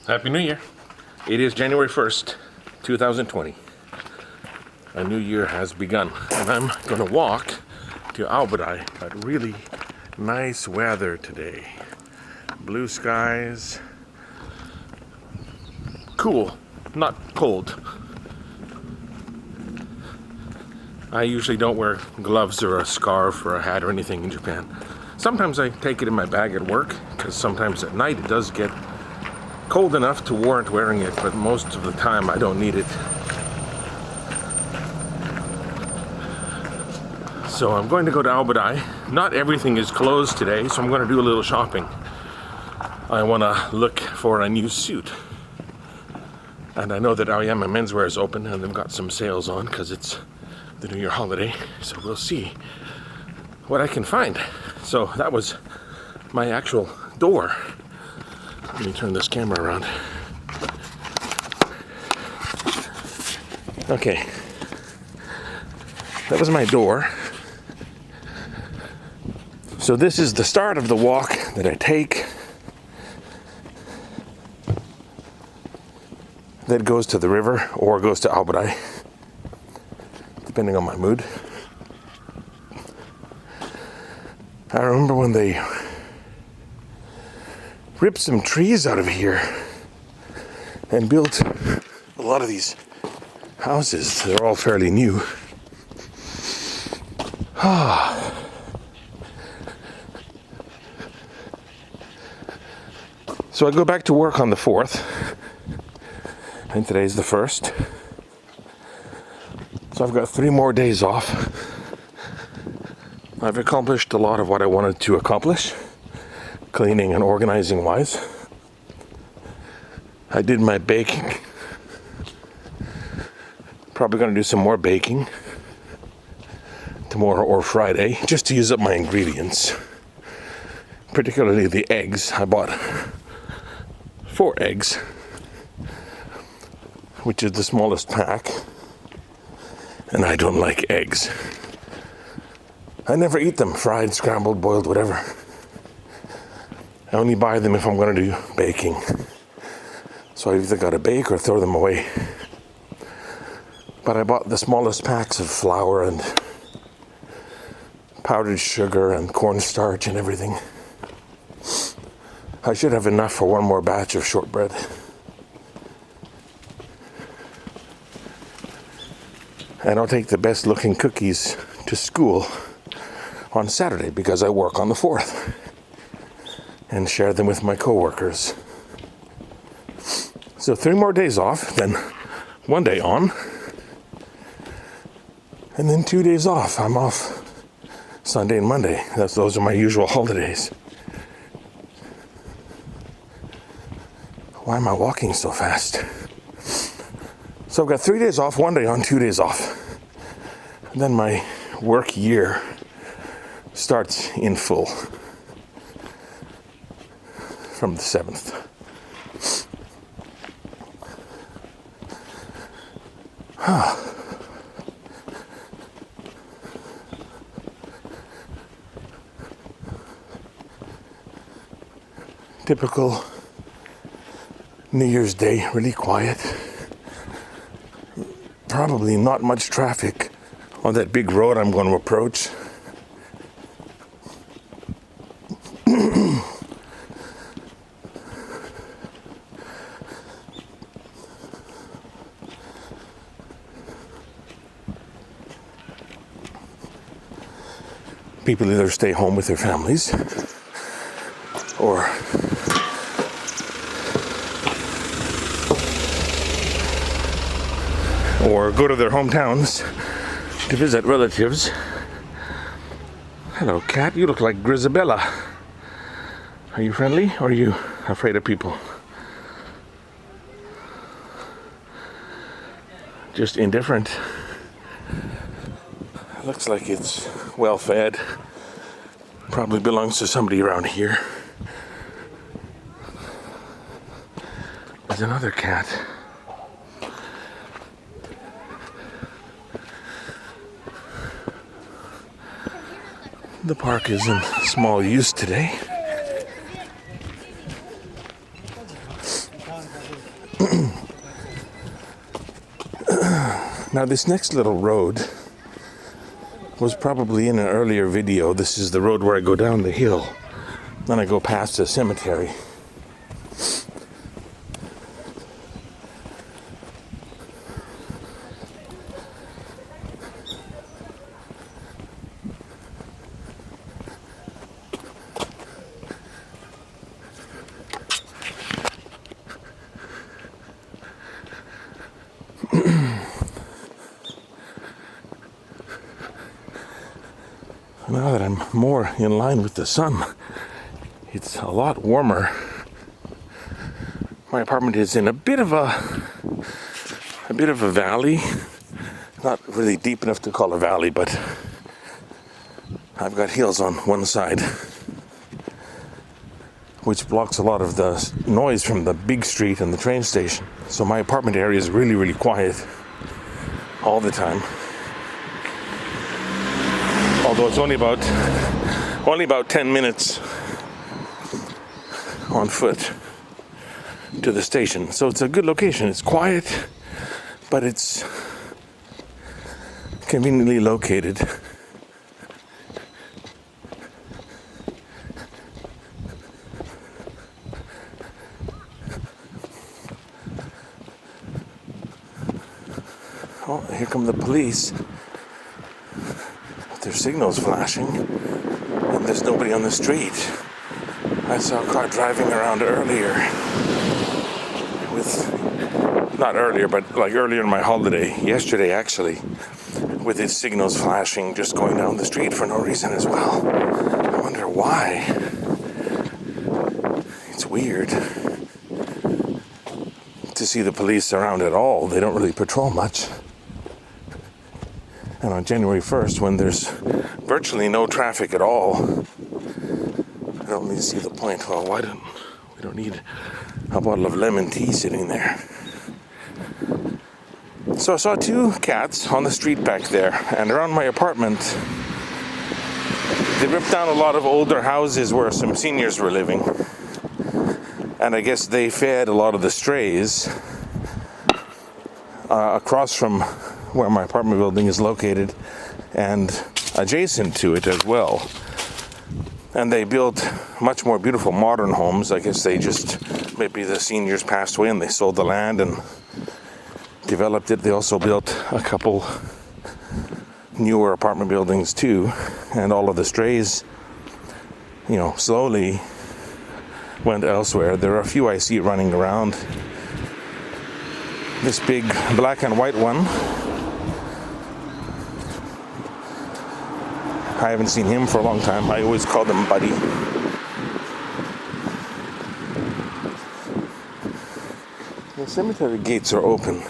Happy New Year. It is January 1st, 2020. A new year has begun. And I'm going to walk to Albadai. Got really nice weather today. Blue skies. Cool, not cold. I usually don't wear gloves or a scarf or a hat or anything in Japan. Sometimes I take it in my bag at work, because sometimes at night it does get cold enough to warrant wearing it, but most of the time I don't need it. So I'm going to go to Albadai. Not everything is closed today, so I'm going to do a little shopping. I want to look for a new suit. And I know that Aoyama Menswear is open and they've got some sales on because it's the New Year holiday. So we'll see what I can find. So that was my actual door. Let me turn this camera around. Okay. That was my door. So this is the start of the walk that I take that goes to the river or goes to Albadai, depending on my mood. I remember when they ripped some trees out of here and built a lot of these houses. They're all fairly new. So I go back to work on the 4th, and today's the 1st. So I've got 3 more days off. I've accomplished a lot of what I wanted to accomplish, cleaning and organizing wise. I did my baking. Probably going to do some more baking tomorrow or Friday, just to use up my ingredients. Particularly the eggs. I bought 4 eggs, which is the smallest pack. And I don't like eggs. I never eat them, fried, scrambled, boiled, whatever. I only buy them if I'm going to do baking. So I either got to bake or throw them away. But I bought the smallest packs of flour and powdered sugar and cornstarch and everything. I should have enough for one more batch of shortbread. And I'll take the best looking cookies to school on Saturday because I work on the 4th and share them with my coworkers. So 3 more days off, then 1 day on, and then 2 days off. I'm off Sunday and Monday. Those are my usual holidays. Why am I walking so fast? So I've got 3 days off, 1 day on, 2 days off. And then my work year starts in full from the 7th. Typical New Year's Day, really quiet. Probably not much traffic on that big road I'm going to approach. People either stay home with their families or go to their hometowns to visit relatives. Hello, cat. You look like Grisabella. Are you friendly or are you afraid of people? Just indifferent. Looks like it's well fed. Probably belongs to somebody around here. There's another cat. The park is in small use today. Now this next little road was probably in an earlier video. This is the road where I go down the hill. Then I go past the cemetery. Now that I'm more in line with the sun, it's a lot warmer. My apartment is in a bit of a valley. Not really deep enough to call a valley, but I've got hills on one side, which blocks a lot of the noise from the big street and the train station. So my apartment area is really, really quiet all the time. Although it's only about 10 minutes on foot to the station. So it's a good location. It's quiet, but it's conveniently located. Oh, here come the police. Their signals flashing, and there's nobody on the street. I saw a car driving around earlier not earlier, but like earlier in my holiday, yesterday actually, with its signals flashing, just going down the street for no reason as well. I wonder why. It's weird to see the police around at all. They don't really patrol much. And on January 1st, when there's virtually no traffic at all, I don't really see the point. Well, we don't need a bottle of lemon tea sitting there. So I saw two cats on the street back there, and around my apartment, they ripped down a lot of older houses where some seniors were living. And I guess they fed a lot of the strays across from where my apartment building is located and adjacent to it as well. And they built much more beautiful modern homes. I guess maybe the seniors passed away and they sold the land and developed it. They also built a couple newer apartment buildings too, and all of the strays, slowly went elsewhere. There are a few I see running around. This big black and white one, I haven't seen him for a long time. I always called him Buddy. The cemetery gates are open.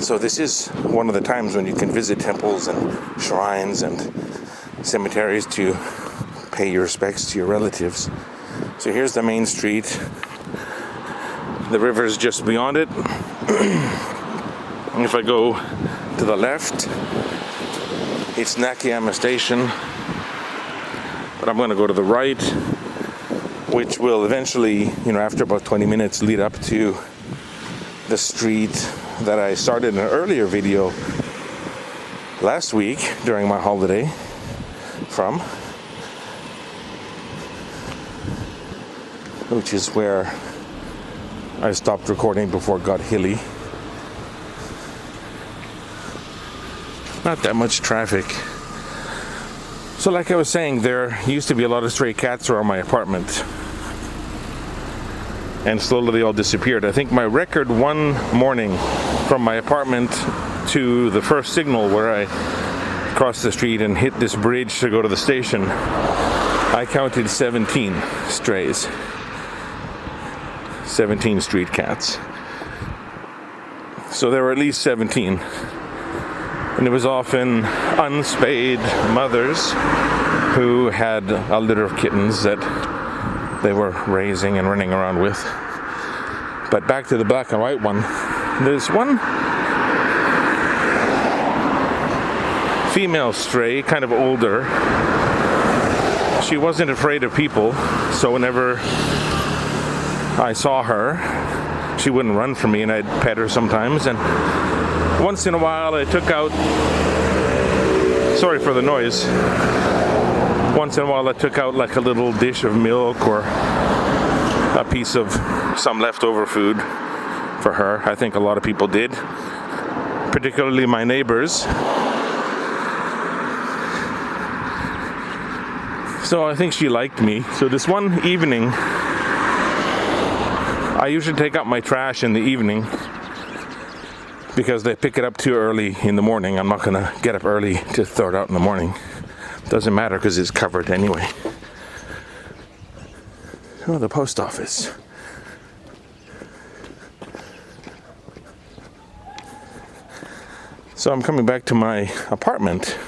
So this is one of the times when you can visit temples and shrines and cemeteries to pay your respects to your relatives. So here's the main street. The river is just beyond it. And if I go to the left, it's Nakayama Station. But I'm going to go to the right, which will eventually, after about 20 minutes, lead up to the street that I started in an earlier video last week during my holiday from, which is where I stopped recording before it got hilly. Not that much traffic. So like I was saying, there used to be a lot of stray cats around my apartment. And slowly they all disappeared. I think my record one morning from my apartment to the first signal where I crossed the street and hit this bridge to go to the station, I counted 17 strays. 17 street cats. So there were at least 17. And it was often unspayed mothers who had a litter of kittens that they were raising and running around with. But back to the black and white one, there's one female stray, kind of older. She wasn't afraid of people, so whenever I saw her, she wouldn't run from me, and I'd pet her sometimes. And once in a while I took out, sorry for the noise, once in a while I took out like a little dish of milk or a piece of some leftover food for her. I think a lot of people did, particularly my neighbors. So I think she liked me. So this one evening, I usually take out my trash in the evening because they pick it up too early in the morning. I'm not gonna get up early to throw it out in the morning. Doesn't matter because it's covered anyway. Oh, the post office. So I'm coming back to my apartment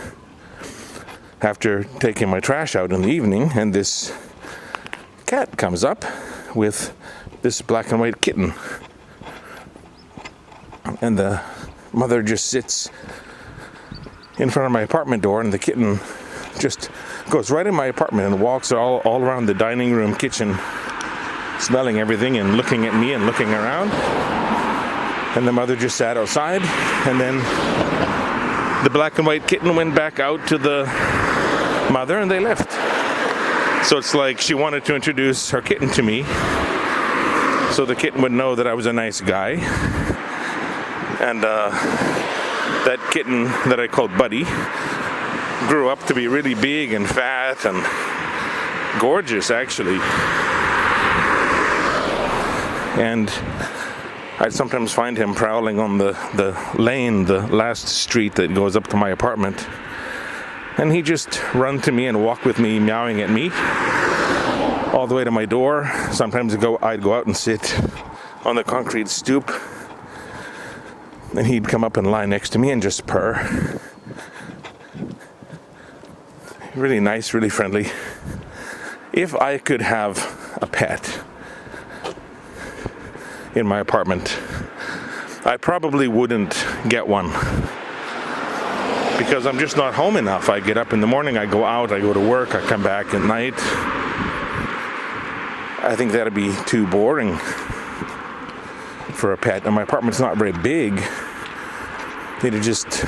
after taking my trash out in the evening, and this cat comes up with this black and white kitten. And the mother just sits in front of my apartment door, and the kitten just goes right in my apartment and walks all around the dining room, kitchen, smelling everything and looking at me and looking around. And the mother just sat outside, and then the black and white kitten went back out to the mother, and they left. So it's like she wanted to introduce her kitten to me, so the kitten would know that I was a nice guy. And that kitten that I called Buddy grew up to be really big and fat and gorgeous, actually. And I'd sometimes find him prowling on the lane, the last street that goes up to my apartment. And he'd just run to me and walk with me, meowing at me, all the way to my door. Sometimes I'd go out and sit on the concrete stoop, and he'd come up and lie next to me and just purr. Really nice, really friendly. If I could have a pet in my apartment, I probably wouldn't get one, because I'm just not home enough. I get up in the morning, I go out, I go to work, I come back at night. I think that'd be too boring for a pet. And my apartment's not very big. They'd just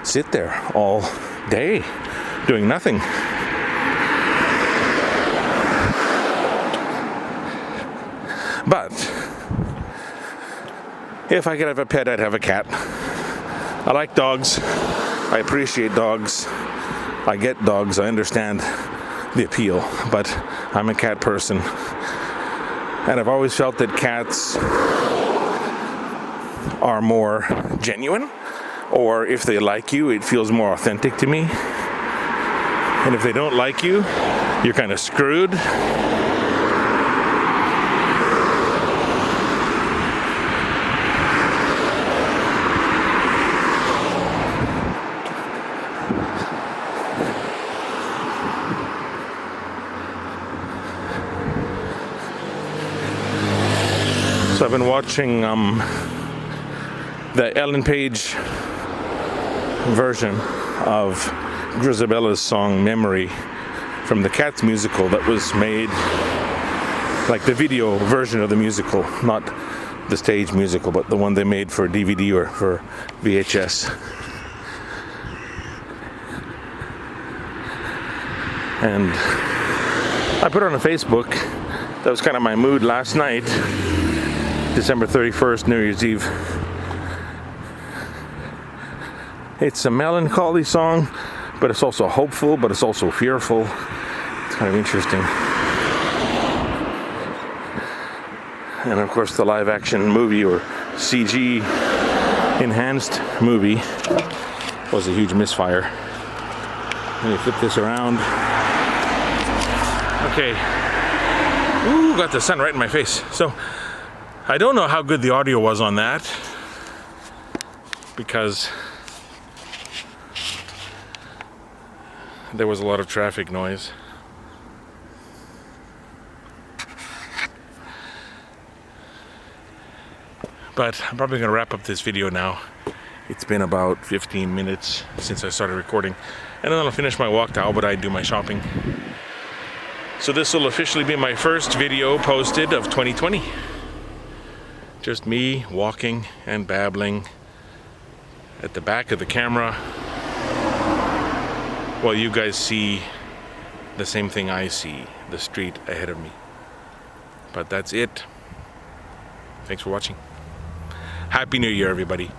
sit there all day doing nothing. But if I could have a pet, I'd have a cat. I like dogs. I appreciate dogs. I get dogs. I understand the appeal, but I'm a cat person. And I've always felt that cats are more genuine, or if they like you, it feels more authentic to me. And if they don't like you, you're kind of screwed. So I've been watching the Ellen Page version of Grisabella's song Memory from the Cats musical that was made, like the video version of the musical, not the stage musical, but the one they made for DVD or for VHS. And I put it on Facebook. That was kind of my mood last night, December 31st, New Year's Eve. It's a melancholy song, but it's also hopeful, but it's also fearful. It's kind of interesting. And of course the live action movie, or CG enhanced movie, was a huge misfire. Let me flip this around. Okay. Ooh, got the sun right in my face. So I don't know how good the audio was on that, because there was a lot of traffic noise. But I'm probably going to wrap up this video now. It's been about 15 minutes since I started recording, and then I'll finish my walk to Albert and do my shopping. So this will officially be my first video posted of 2020. Just me walking and babbling at the back of the camera while you guys see the same thing I see, the street ahead of me. But that's it. Thanks for watching. Happy New Year, everybody.